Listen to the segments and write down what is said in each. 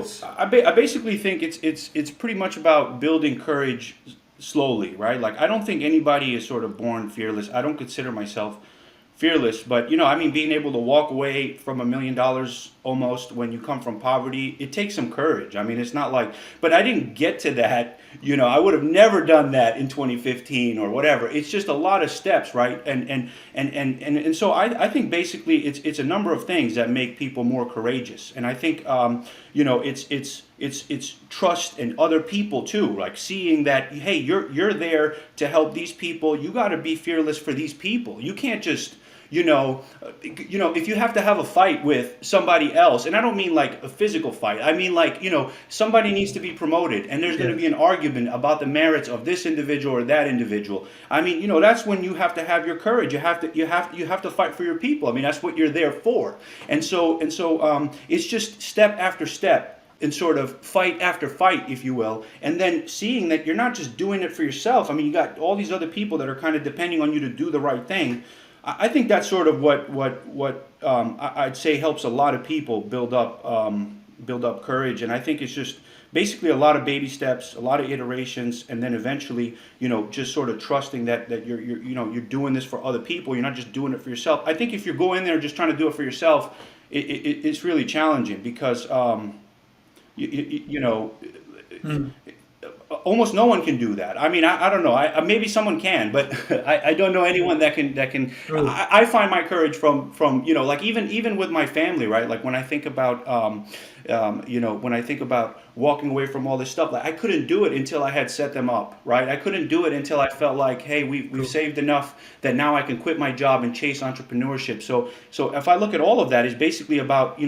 goals? I basically think it's pretty much about building courage slowly, right? Like I don't think anybody is sort of born fearless. I don't consider myself fearless, but I mean, being able to walk away from $1 million almost when you come from poverty, it takes some courage. I mean, it's not like, but I didn't get to that. I would have never done that in 2015 or whatever. It's just a lot of steps, right? And so I think basically it's a number of things that make people more courageous. And I think it's trust in other people too, like seeing that, hey, you're there to help these people. You got to be fearless for these people. You can't just if you have to have a fight with somebody else, and I don't mean like a physical fight, I mean like, somebody needs to be promoted and there's going to be Yes. an argument about the merits of this individual or that individual. I mean, that's when you have to have your courage. You have to fight for your people. I mean, that's what you're there for. And so it's just step after step and sort of fight after fight, if you will, and then seeing that you're not just doing it for yourself. I mean, you got all these other people that are kind of depending on you to do the right thing. I think that's sort of what I'd say helps a lot of people build up courage, and I think it's just basically a lot of baby steps, a lot of iterations, and then eventually, just sort of trusting that you're doing this for other people. You're not just doing it for yourself. I think if you go in there just trying to do it for yourself, it's really challenging because you know, Mm. almost no one can do that. I mean, I don't know. Maybe someone can, but I don't know anyone that can. True. I find my courage from like even with my family, right? Like when I think about when I think about walking away from all this stuff, like I couldn't do it until I had set them up, right? I couldn't do it until I felt like, hey, we've True. saved enough that now I can quit my job and chase entrepreneurship. So if I look at all of that, it's basically about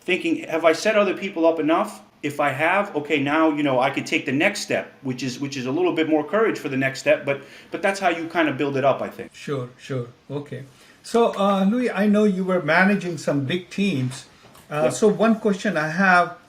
thinking, have I set other people up enough? If I have, okay, now I could take the next step, which is a little bit more courage for the next step. But that's how you kind of build it up, I think. Sure, sure. Okay. So, Louis, I know you were managing some big teams. Yep. So one question I have